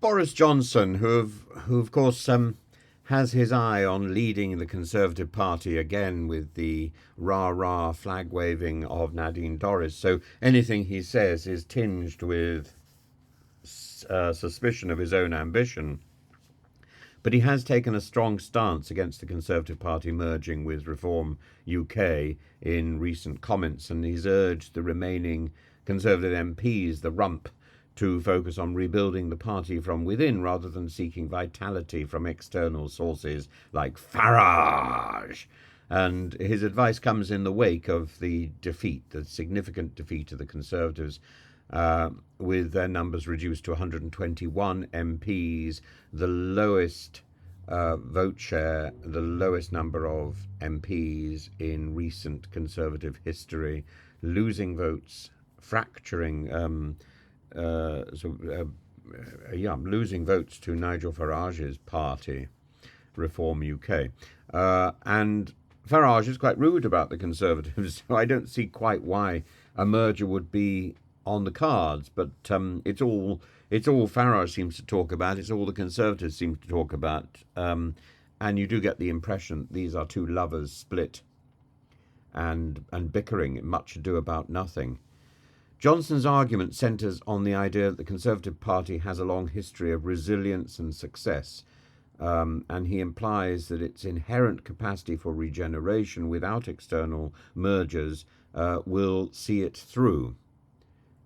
Boris Johnson, who of course has his eye on leading the Conservative Party again with the rah-rah flag waving of Nadine Dorries. So anything he says is tinged with suspicion of his own ambition. But he has taken a strong stance against the Conservative Party merging with Reform UK in recent comments, and he's urged the remaining Conservative MPs, the rump, to focus on rebuilding the party from within rather than seeking vitality from external sources like Farage. And his advice comes in the wake of the significant defeat of the Conservatives, with their numbers reduced to 121 MPs, the lowest vote share, the lowest number of MPs in recent Conservative history, losing votes, fracturing, losing votes to Nigel Farage's party, Reform UK. And Farage is quite rude about the Conservatives, so I don't see quite why a merger would be on the cards, but it's all Farage seems to talk about. It's all the Conservatives seem to talk about, and you do get the impression these are two lovers split and bickering, much ado about nothing. Johnson's argument centres on the idea that the Conservative Party has a long history of resilience and success, and he implies that its inherent capacity for regeneration without external mergers will see it through.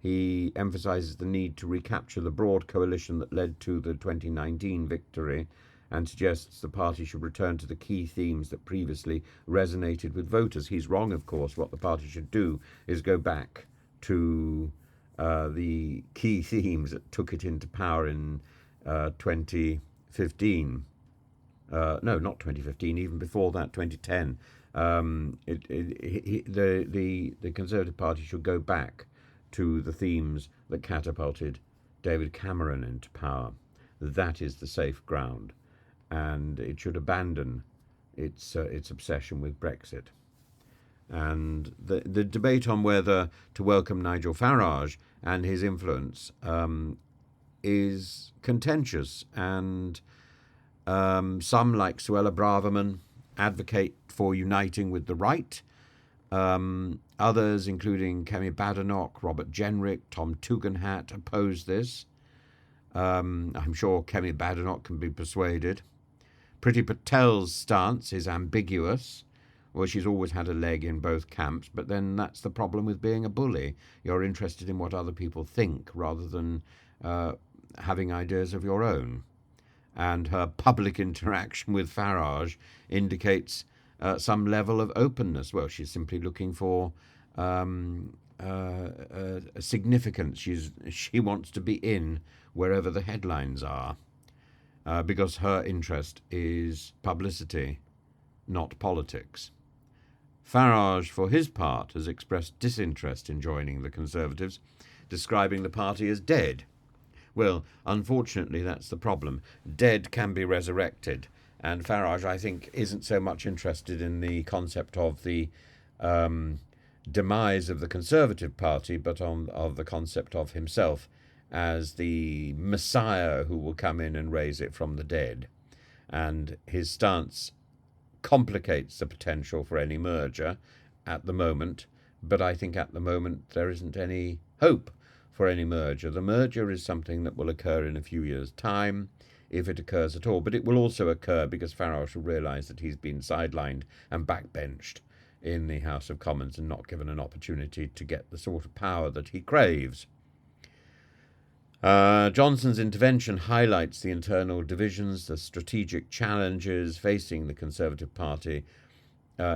He emphasises the need to recapture the broad coalition that led to the 2019 victory and suggests the party should return to the key themes that previously resonated with voters. He's wrong, of course. What the party should do is go back to the key themes that took it into power in 2015. No, not 2015, even before that, 2010. The Conservative Party should go back to the themes that catapulted David Cameron into power. That is the safe ground, and it should abandon its obsession with Brexit. And the debate on whether to welcome Nigel Farage and his influence is contentious, and some, like Suella Barverman, advocate for uniting with the right. Others, including Kemi Badenoch, Robert Jenrick, Tom Tugendhat, oppose this. I'm sure Kemi Badenoch can be persuaded. Priti Patel's stance is ambiguous. Well, she's always had a leg in both camps, but then that's the problem with being a bully. You're interested in what other people think rather than having ideas of your own. And her public interaction with Farage indicates some level of openness. Well, she's simply looking for significance. She wants to be in wherever the headlines are, because her interest is publicity, not politics. Farage, for his part, has expressed disinterest in joining the Conservatives, describing the party as dead. Well, unfortunately, that's the problem. Dead can be resurrected. And Farage, I think, isn't so much interested in the concept of the demise of the Conservative Party, but of the concept of himself as the Messiah who will come in and raise it from the dead. And his stance complicates the potential for any merger at the moment, but I think at the moment there isn't any hope for any merger. The merger is something that will occur in a few years' time, if it occurs at all, but it will also occur because Farage will realise that he's been sidelined and backbenched in the House of Commons and not given an opportunity to get the sort of power that he craves. Johnson's intervention highlights the internal divisions, the strategic challenges facing the Conservative Party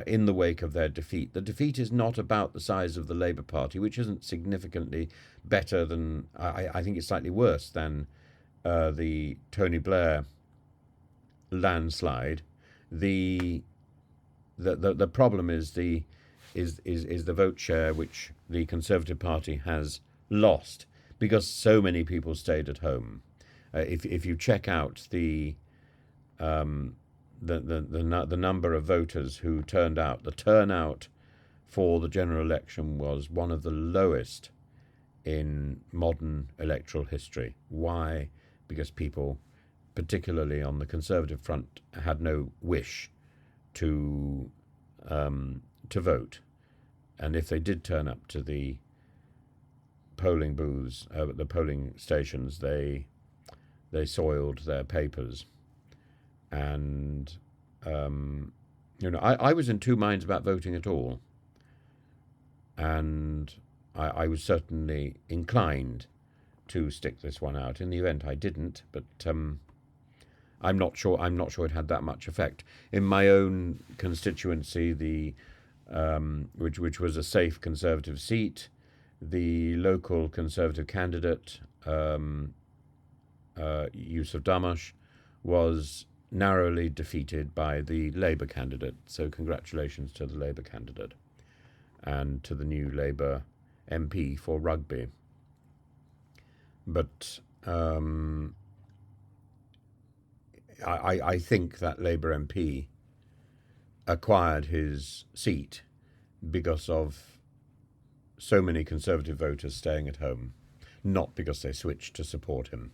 in the wake of their defeat. The defeat is not about the size of the Labour Party, which isn't significantly better than, I think it's slightly worse than the Tony Blair landslide. The problem is the vote share which the Conservative Party has lost, because so many people stayed at home. If you check out the number of voters who turned out, the turnout for the general election was one of the lowest in modern electoral history. Why? because people, particularly on the Conservative front, had no wish to vote, and if they did turn up to the polling booths, the polling stations, they soiled their papers, and I was in two minds about voting at all, and I was certainly inclined to stick this one out. In the event, I didn't, but I'm not sure. It had that much effect in my own constituency. Which was a safe Conservative seat. The local Conservative candidate, Yusuf Damash, was narrowly defeated by the Labour candidate. So congratulations to the Labour candidate and to the new Labour MP for Rugby. But I think that Labour MP acquired his seat because of so many Conservative voters staying at home, not because they switched to support him.